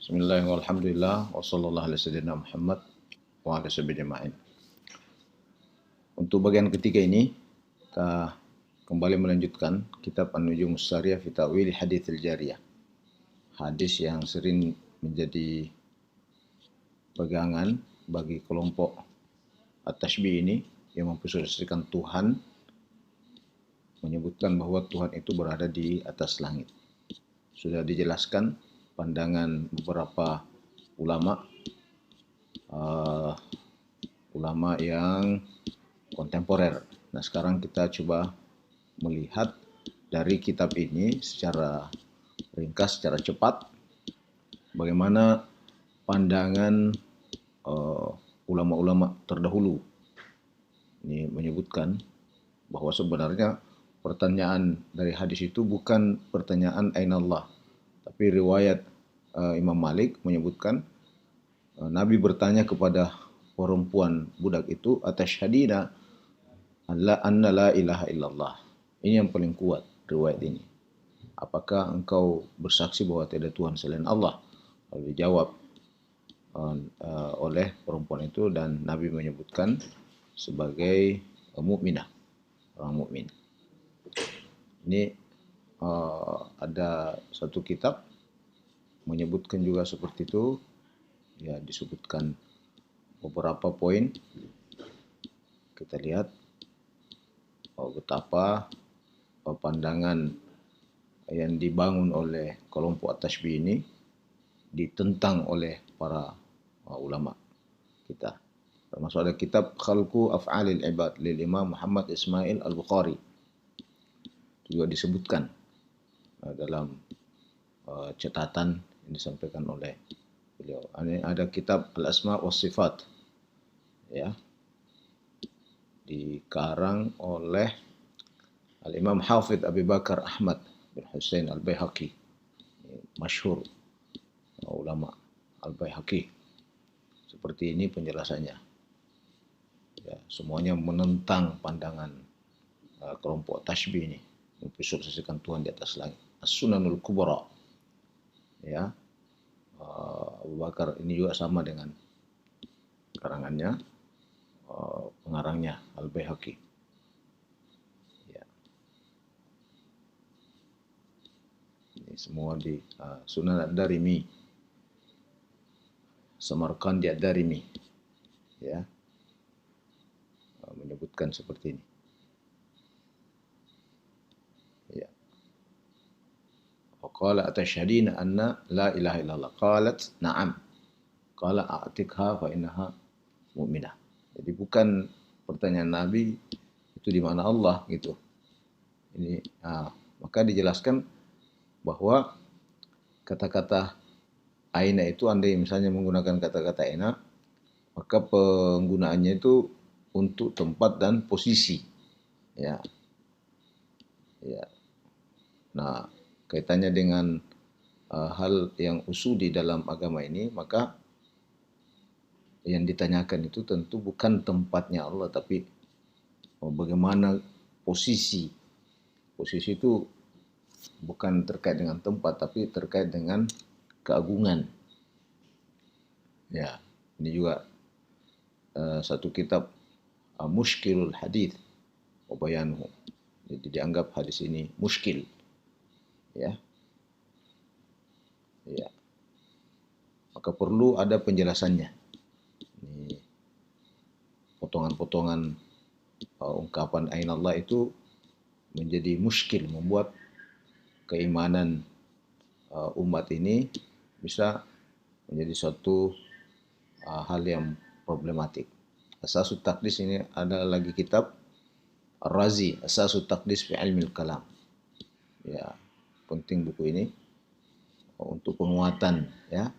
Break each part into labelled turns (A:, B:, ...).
A: Bismillahirrahmanirrahim. Walhamdulillah wa sallallahu ala sayyidina Muhammad wa ala sahbihi ajma'in. Untuk bagian ketiga ini kita kembali melanjutkan kitab An-Nujum As-Sariyah fi Ta'wil Hadits Al-Jariyah. Hadis yang sering menjadi pegangan bagi kelompok At-Tashbih ini yang mempersekutukan Tuhan, menyebutkan bahwa Tuhan itu berada di atas langit. Sudah dijelaskan pandangan beberapa ulama yang kontemporer. Nah, sekarang kita coba melihat dari kitab ini secara ringkas, secara cepat, bagaimana pandangan ulama-ulama terdahulu. Ini menyebutkan bahwa sebenarnya pertanyaan dari hadis itu bukan pertanyaan Aina Allah, tapi riwayat Imam Malik menyebutkan Nabi bertanya kepada perempuan budak itu, "Atashhadina anna la ilaha illallah." Ini yang paling kuat riwayat ini. Apakah engkau bersaksi bahwa tidak ada Tuhan selain Allah? Lalu dijawab oleh perempuan itu dan Nabi menyebutkan sebagai mukminah, orang mukmin. Ini ada satu kitab menyebutkan juga seperti itu. Ya, disebutkan beberapa poin. Kita lihat betapa pandangan yang dibangun oleh kelompok At-Tashbih ini ditentang oleh para ulama kita. Termasuk ada kitab Khalqu Af'alil Ibad lil Imam Muhammad Ismail Al-Bukhari. Juga disebutkan dalam catatan yang disampaikan oleh beliau. Ini ada kitab Al-Asma wa Sifat, ya, dikarang oleh Al-Imam Hafidh Abi Bakar Ahmad bin Husain Al-Baihaqi, masyhur ulama Al-Baihaqi. Seperti ini penjelasannya. Ya, semuanya menentang pandangan kelompok Tashbih ini, memvisualisasikan Tuhan di atas langit. As-Sunanul Kubra. Ya, Abu Bakar ini juga sama dengan karangannya, pengarangnya Al-Baihaqi. Ya. Ini semua di Sunan Ad-Darimi, Samarqandi Ad-Darimi, ya, menyebutkan seperti ini. Ya. Qala atashhadina anna la ilaha illallah. Qalat na'am. Qala a'tikha fa innaha mu'minah. Jadi bukan pertanyaan Nabi itu di mana Allah gitu. Ini maka dijelaskan bahwa kata-kata aina itu, andai misalnya menggunakan kata-kata aina, maka penggunaannya itu untuk tempat dan posisi. Ya. Ya. Nah, kaitannya dengan hal yang usuli dalam agama ini, maka yang ditanyakan itu tentu bukan tempatnya Allah, tapi bagaimana posisi. Posisi itu bukan terkait dengan tempat, tapi terkait dengan keagungan. Ya, ini juga satu kitab Mushkilul Hadits wa Bayanuhu. Jadi dianggap hadis ini muskil. Ya. Ya. Maka perlu ada penjelasannya. Ini potongan-potongan ungkapan Aina Allah itu menjadi muskil, membuat keimanan umat ini bisa menjadi suatu hal yang problematik. Asasut Taqdis ini ada lagi kitab Ar-Razi, Asasut Taqdis fi Ilmil Kalam. Ya, penting buku ini untuk penguatan, ya,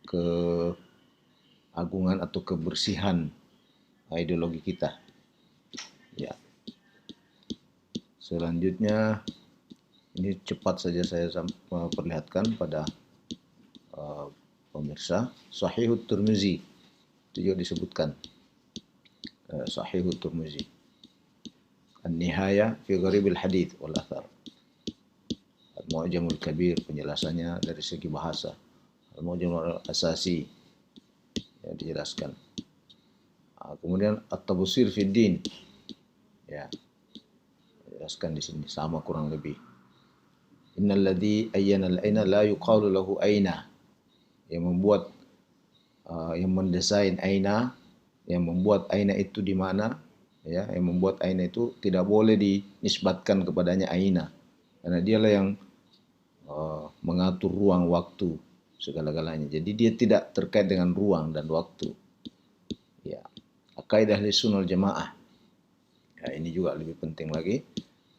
A: keagungan atau kebersihan ideologi kita. Ya. Selanjutnya, ini cepat saja saya perlihatkan pada pemirsa, Sahihut Tirmizi itu juga disebutkan. Sahihut Tirmizi, An-Nihaya fi Gharibil Hadits wal Athar, Al-Mu'jamul Kabir, penjelasannya dari segi bahasa, Al-Mu'jam al-Asasi, ya, dijelaskan. Kemudian At-Tabsir fid Din, ya, dijelaskan di sini sama kurang lebih. Innal ladzi ayyana al-aina la yuqalu lahu aina, yang membuat yang mendesain aina, yang membuat aina itu di mana, ya, yang membuat aina itu tidak boleh dinisbatkan kepadanya aina, karena dialah yang mengatur ruang waktu segala-galanya. Jadi dia tidak terkait dengan ruang dan waktu. Ya, akidah Ahlussunnah wal Jamaah. Ya, ini juga lebih penting lagi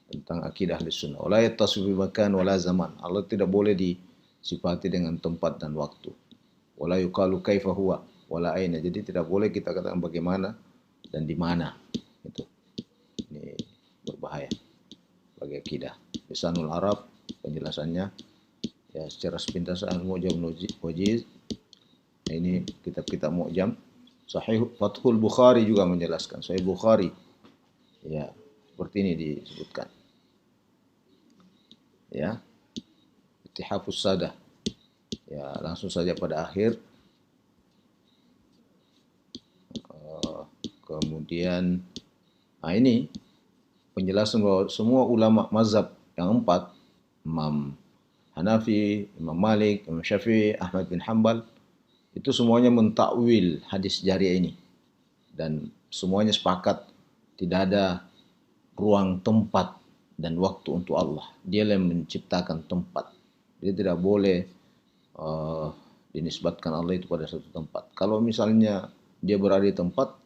A: tentang akidah Ahlussunnah. Wala yattasifu bimakan wala zaman. Allah tidak boleh disifati dengan tempat dan waktu. Wala yuqalu kaifa huwa wala aina. Jadi tidak boleh kita katakan bagaimana dan di mana. Itu. Ini berbahaya bagi akidah. Lisanul Arab, penjelasannya ya secara sepintas Al-Mu'jam Wajiz. Ini kitab-kitab Mu'jam. Sahih Fathul Bukhari juga menjelaskan. Sahih Bukhari, ya, seperti ini disebutkan. Ya, Ittihafus Sadah. Ya, langsung saja pada akhir. Kemudian, ini penjelasan bahwa semua ulama mazhab yang 4, Imam Hanafi, Imam Malik, Imam Syafi'i, Ahmad bin Hanbal, itu semuanya mentakwil hadis jariah ini. Dan semuanya sepakat tidak ada ruang, tempat, dan waktu untuk Allah. Dia yang menciptakan tempat. Dia tidak boleh dinisbatkan Allah itu pada satu tempat. Kalau misalnya dia berada di tempat,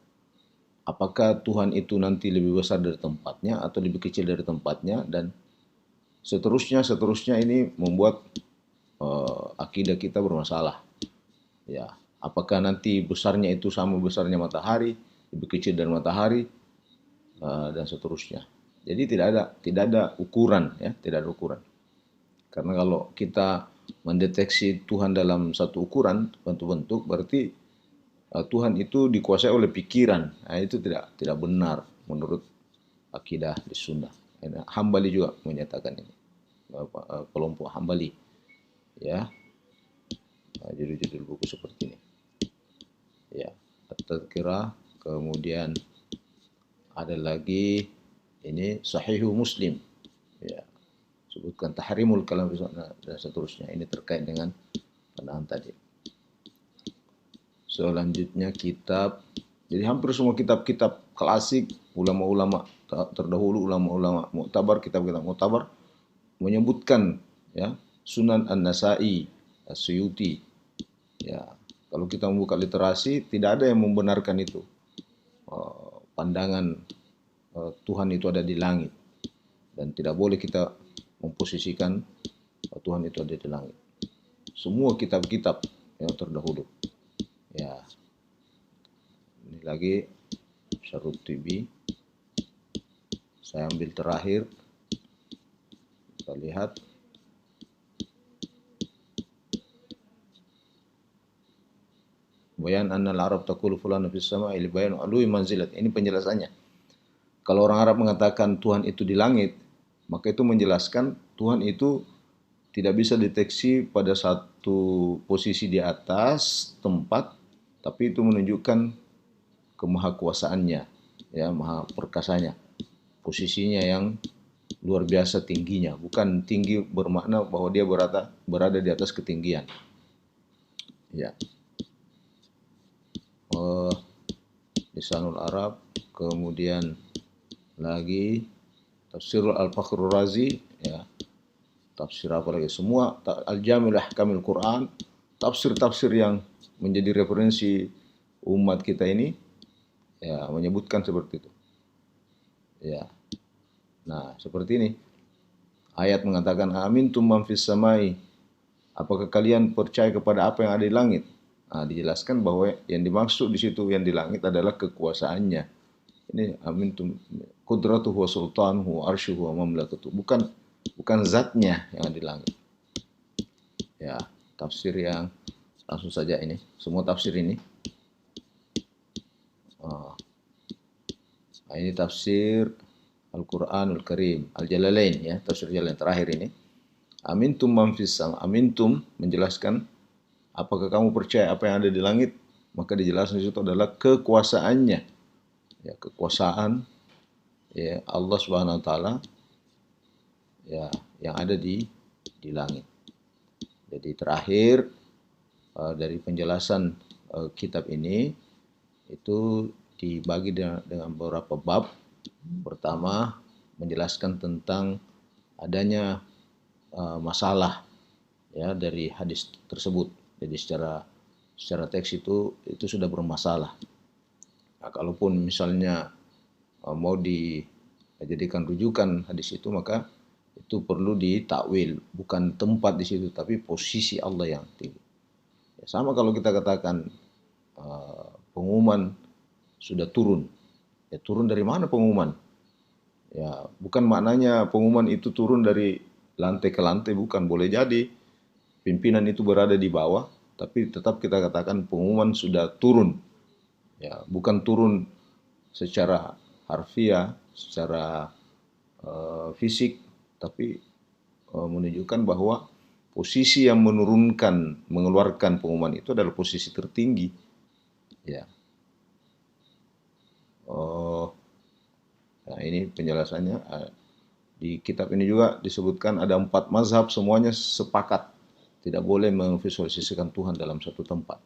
A: apakah Tuhan itu nanti lebih besar dari tempatnya atau lebih kecil dari tempatnya, dan seterusnya ini membuat akidah kita bermasalah. Ya, apakah nanti besarnya itu sama besarnya matahari, lebih kecil dari matahari, dan seterusnya. Jadi tidak ada ukuran, ya, tidak ada ukuran. Karena kalau kita mendeteksi Tuhan dalam satu ukuran, bentuk-bentuk, berarti Tuhan itu dikuasai oleh pikiran. Nah, itu tidak benar menurut akidah di Sunnah. Hambali juga menyatakan ini, kelompok Hambali, ya, judul-judul buku seperti ini, ya. At-Tadhkirah. Kemudian ada lagi ini Sahihu Muslim, ya, sebutkan tahrimul kalam dan seterusnya. Ini terkait dengan pandangan tadi. Selanjutnya kitab, jadi hampir semua kitab-kitab klasik, ulama-ulama terdahulu, ulama-ulama muktabar, kitab-kitab muktabar menyebutkan, ya, Sunan An-Nasa'i, As-Suyuti. Ya, kalau kita membuka literasi, tidak ada yang membenarkan itu. Pandangan Tuhan itu ada di langit, dan tidak boleh kita memposisikan Tuhan itu ada di langit. Semua kitab-kitab yang terdahulu. Ya, ini lagi Syarut Tibi. Saya ambil terakhir. Kita lihat. Bayan annal Arab taqulu fulana fis sama'i li bayan alui manzilat. Ini penjelasannya. Kalau orang Arab mengatakan Tuhan itu di langit, maka itu menjelaskan Tuhan itu tidak bisa deteksi pada satu posisi di atas tempat, tapi itu menunjukkan kemahakuasaannya, ya, maha perkasanya, posisinya yang luar biasa tingginya. Bukan tinggi bermakna bahwa dia berada di atas ketinggian. Ya. Lisanul Arab, kemudian lagi Tafsirul Al-Fakhrur Razi, ya. Tafsir apa lagi? Semua Al-Jami'ul Ahkamil Quran, tafsir-tafsir yang menjadi referensi umat kita ini, ya, menyebutkan seperti itu. Ya. Nah, seperti ini. Ayat mengatakan amintum man fis samai. Apakah kalian percaya kepada apa yang ada di langit? Nah, dijelaskan bahwa yang dimaksud di situ yang di langit adalah kekuasaannya. Ini amintum qudratuhu wa sultanuhu wa arshuhu wa mamlakatuhu. Bukan zatnya yang ada di langit. Ya, tafsir yang langsung saja ini. Semua tafsir ini. Ini tafsir Al-Quranul Karim, Al-Jalalain, ya, tafsir Jalalain terakhir ini. Amintum man fis sama. Amintum menjelaskan Apakah kamu percaya apa yang ada di langit? Maka dijelaskan di situ adalah kekuasaannya. Ya, kekuasaan ya Allah Subhanahu wa taala ya yang ada di langit. Jadi terakhir dari penjelasan kitab ini itu dibagi dengan beberapa bab. Pertama, menjelaskan tentang adanya masalah ya dari hadis tersebut. Jadi secara teks itu sudah bermasalah. Nah, kalaupun misalnya mau dijadikan rujukan hadis itu, maka itu perlu ditakwil, bukan tempat di situ tapi posisi Allah yang tinggi. Ya, sama kalau kita katakan pengumuman sudah turun. Ya turun dari mana pengumuman? Ya bukan maknanya pengumuman itu turun dari lantai ke lantai, bukan. Boleh jadi pimpinan itu berada di bawah, tapi tetap kita katakan pengumuman sudah turun. Ya bukan turun secara harfiah, secara fisik, tapi menunjukkan bahwa posisi yang mengeluarkan pengumuman itu adalah posisi tertinggi. Ya. Nah ini penjelasannya. Di kitab ini juga disebutkan ada 4 mazhab, semuanya sepakat tidak boleh memvisualisasikan Tuhan dalam satu tempat.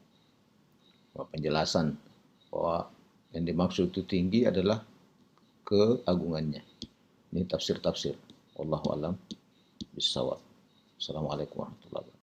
A: Penjelasan bahwa yang dimaksud itu tinggi adalah keagungannya. Ini tafsir-tafsir. Wallahu a'lam bishawab. Assalamualaikum warahmatullahi wabarakatuh.